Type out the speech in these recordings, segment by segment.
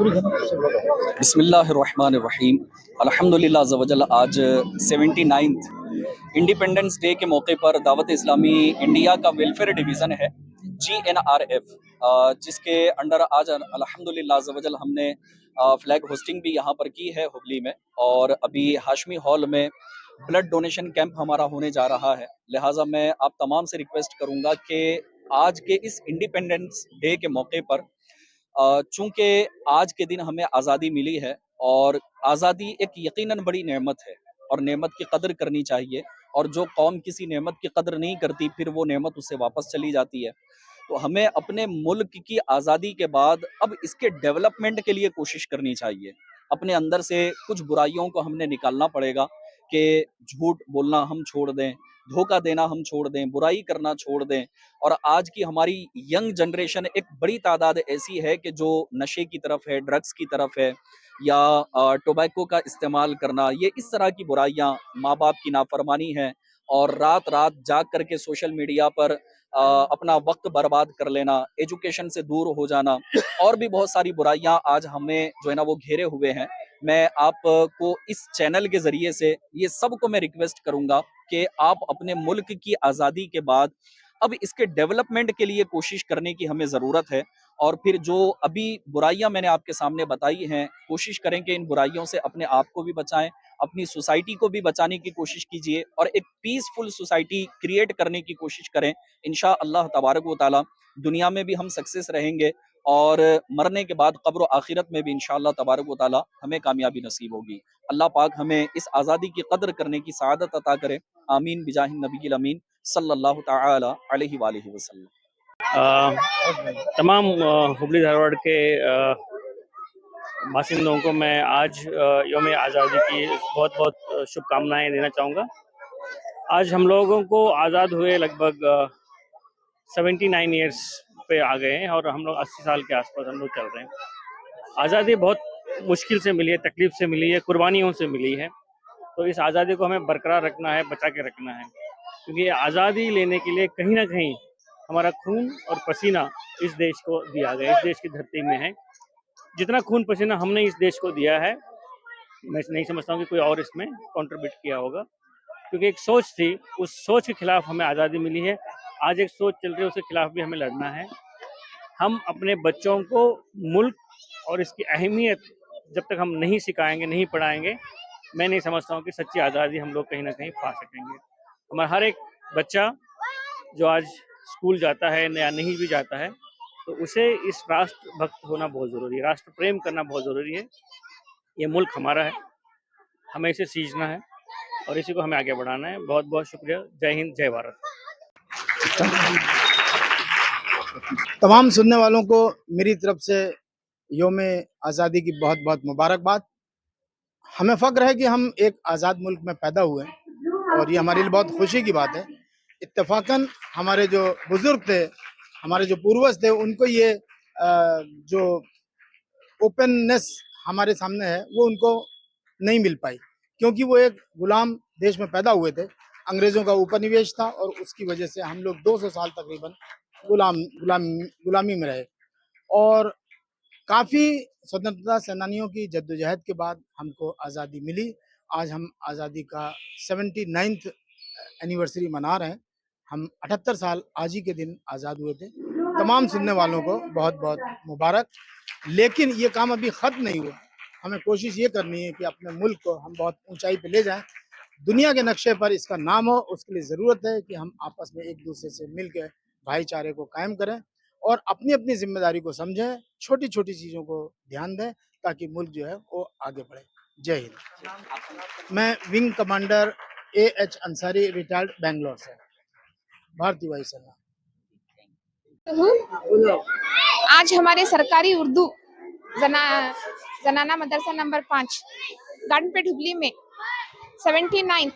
बिस्मिल्लाहिर्रहमानिर्रहीम। अल्हम्दुलिल्लाह अज़्ज़ा वजल। आज 79th इंडिपेंडेंस डे के मौके पर दावत इस्लामी इंडिया का वेलफेयर डिवीज़न है GNRF, जिसके अंडर आज अल्हम्दुलिल्लाह अज़्ज़ा वजल हमने फ्लैग होस्टिंग भी यहाँ पर की है हुबली में। और अभी हाशमी हॉल में ब्लड डोनेशन कैंप हमारा होने जा रहा है। लिहाजा मैं आप तमाम से रिक्वेस्ट करूँगा कि आज के इस इंडिपेंडेंस डे के मौके पर चूंकि आज के दिन हमें आज़ादी मिली है और आज़ादी एक यकीनन बड़ी नेमत है और नेमत की कदर करनी चाहिए। और जो कौम किसी नेमत की कदर नहीं करती फिर वो नेमत उससे वापस चली जाती है। तो हमें अपने मुल्क की आज़ादी के बाद अब इसके डेवलपमेंट के लिए कोशिश करनी चाहिए। अपने अंदर से कुछ बुराइयों को हमने निकालना पड़ेगा कि झूठ बोलना हम छोड़ दें, धोखा देना हम छोड़ दें, बुराई करना छोड़ दें। और आज की हमारी यंग जनरेशन एक बड़ी तादाद ऐसी है कि जो नशे की तरफ है, ड्रग्स की तरफ है, या टोबैको का इस्तेमाल करना, ये इस तरह की बुराइयां, माँ बाप की नाफरमानी है और रात रात जाग करके सोशल मीडिया पर अपना वक्त बर्बाद कर लेना, एजुकेशन से दूर हो जाना और भी बहुत सारी बुराइयां आज हमें जो है ना वो घेरे हुए हैं। मैं आपको इस चैनल के जरिए से ये सबको मैं रिक्वेस्ट करूंगा कि आप अपने मुल्क की आज़ादी के बाद अब इसके डेवलपमेंट के लिए कोशिश करने की हमें ज़रूरत है। और फिर जो अभी बुराइयां मैंने आपके सामने बताई हैं, कोशिश करें कि इन बुराइयों से अपने आप को भी बचाएं, अपनी सोसाइटी को भी बचाने की कोशिश कीजिए और एक पीसफुल सोसाइटी क्रिएट करने की कोशिश करें। इंशाअल्लाह तबारक व तआला दुनिया में भी हम सक्सेस रहेंगे और मरने के बाद कब्र आखिरत में भी इंशाअल्लाह तबारक व तआला हमें कामयाबी नसीब होगी। अल्लाह पाक हमें इस आज़ादी की कदर करने की सआदत अता करे। आमीन बिजाहिन नबील अमीन सल्लल्लाहु ताला अलैहि वसल्लम। तमाम हुबली धारवाड़ के बासिंदों को मैं आज यौम आज़ादी की बहुत बहुत शुभकामनाएं देना चाहूँगा। आज हम लोगों को आज़ाद हुए लगभग 79 ईयर्स पे आ गए हैं और हम लोग 80 साल के आसपास हम लोग चल रहे हैं। आज़ादी बहुत मुश्किल से मिली है, तकलीफ से मिली है, कुर्बानियों से मिली है। तो इस आज़ादी को हमें बरकरार रखना है, बचा के रखना है, क्योंकि आज़ादी लेने के लिए कहीं ना कहीं हमारा खून और पसीना इस देश को दिया गया, इस देश की धरती में है। जितना खून पसीना हमने इस देश को दिया है, मैं नहीं समझता हूँ कि कोई और इसमें कंट्रीब्यूट किया होगा, क्योंकि एक सोच थी, उस सोच के खिलाफ हमें आज़ादी मिली है। आज एक सोच चल रही है, उसके खिलाफ भी हमें लड़ना है। हम अपने बच्चों को मुल्क और इसकी अहमियत जब तक हम नहीं सिखाएंगे, नहीं पढ़ाएंगे, मैं नहीं समझता हूँ कि सच्ची आज़ादी हम लोग कहीं ना कहीं पा सकेंगे। हमारा हर एक बच्चा जो आज स्कूल जाता है या नहीं भी जाता है, तो उसे इस राष्ट्र भक्त होना बहुत ज़रूरी है, राष्ट्र प्रेम करना बहुत ज़रूरी है। ये मुल्क हमारा है, हमें इसे सींचना है और इसी को हमें आगे बढ़ाना है। बहुत बहुत शुक्रिया। जय हिंद, जय भारत। तमाम सुनने वालों को मेरी तरफ से योम आज़ादी की बहुत बहुत मुबारकबाद। हमें फ़ख्र है कि हम एक आज़ाद मुल्क में पैदा हुए और ये हमारे लिए बहुत खुशी की बात है। इत्तेफाकन हमारे जो बुज़ुर्ग थे, हमारे जो पूर्वज थे, उनको ये जो ओपननेस हमारे सामने है वो उनको नहीं मिल पाई, क्योंकि वो एक गुलाम देश में पैदा हुए थे। अंग्रेज़ों का उपनिवेश था और उसकी वजह से हम लोग 200 साल तकरीबन गुलामी में रहे। और काफ़ी स्वतंत्रता सेनानियों की जद्दोजहद के बाद हमको आज़ादी मिली। आज हम आज़ादी का 79th एनिवर्सरी मना रहे हैं। हम 78 साल आज ही के दिन आज़ाद हुए थे। तमाम सुनने वालों को बहुत बहुत मुबारक। लेकिन ये काम अभी ख़त्म नहीं हुआ। हमें कोशिश ये करनी है कि अपने मुल्क को हम बहुत ऊंचाई पे ले जाएं, दुनिया के नक्शे पर इसका नाम हो। उसके लिए ज़रूरत है कि हम आपस में एक दूसरे से मिल के भाईचारे को कायम करें और अपनी अपनी जिम्मेदारी को समझें, छोटी छोटी चीज़ों को ध्यान दें ताकि मुल्क जो है वो आगे बढ़े। जय हिंद। मैं wing commander AH Ansari, retired Bangalore से, भारतीय वायुसेना। आज हमारे सरकारी उर्दू जनाना मदरसा नंबर 5 गार्डनपेट हुबली में 79th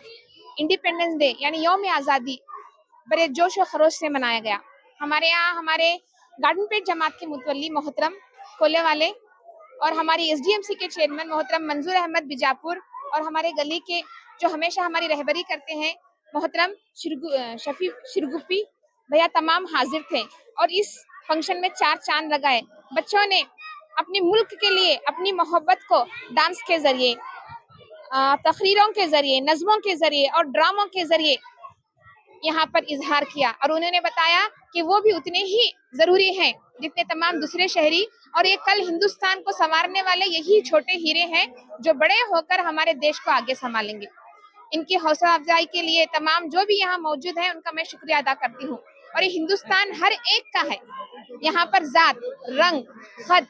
इंडिपेंडेंस डे यानी यौम आज़ादी बड़े जोश और खरोश से मनाया गया। हमारे यहाँ हमारे गार्डनपेट जमात के मुतवल्ली मोहतरम कोले वाले और हमारी SDMC के चेयरमैन मोहतरम मंजूर अहमद बिजापुर और हमारे गली के जो हमेशा हमारी रहबरी करते हैं मोहतरम शफी शिरगुप्पी भैया तमाम हाजिर थे और इस फंक्शन में 4 चांद लगाए। बच्चों ने अपने मुल्क के लिए अपनी मोहब्बत को डांस के जरिए, तकरीरों के जरिए, नज़मों के जरिए और ड्रामों के जरिए यहाँ पर इजहार किया। और उन्होंने बताया कि वो भी उतने ही जरूरी हैं जितने तमाम दूसरे शहरी, और ये कल हिंदुस्तान को संवारने वाले यही छोटे हीरे हैं जो बड़े होकर हमारे देश को आगे संभालेंगे। इनकी हौसला अफजाई के लिए तमाम जो भी यहाँ मौजूद हैं उनका मैं शुक्रिया अदा करती हूँ। और ये हिंदुस्तान हर एक का है, यहाँ पर जात, रंग, खत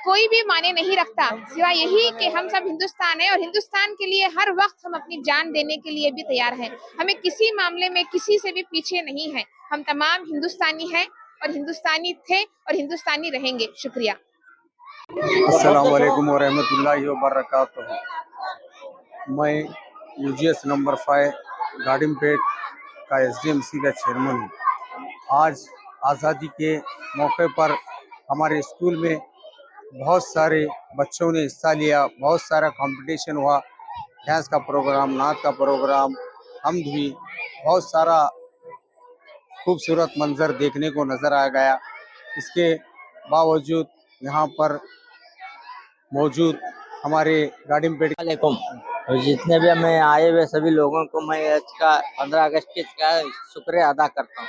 कोई भी माने नहीं रखता, सिवाय यही कि हम सब हिंदुस्तान है और हिंदुस्तान के लिए हर वक्त हम अपनी जान देने के लिए भी तैयार हैं। हमें किसी मामले में किसी से भी पीछे नहीं है। हम तमाम हिंदुस्तानी हैं और हिंदुस्तानी थे और हिंदुस्तानी रहेंगे। शुक्रिया। अस्सलाम वालेकुम वरहमतुल्लाहि वबरकातुहू। मैं यूजीएस नंबर 5 गार्डनपेट का एसडीएमसी का चेयरमैन हूँ। आज आज़ादी के मौके पर हमारे स्कूल में बहुत सारे बच्चों ने हिस्सा लिया। बहुत सारा कंपटीशन हुआ, डांस का प्रोग्राम, नाच का प्रोग्राम, हमद हुई। बहुत सारा खूबसूरत मंजर देखने को नज़र आ गया। इसके बावजूद यहाँ पर मौजूद हमारे गार्डनपेट वालेकुम। और जितने भी हमें आए हुए सभी लोगों को मैं इसका 15 अगस्त का शुक्रिया अदा करता हूँ।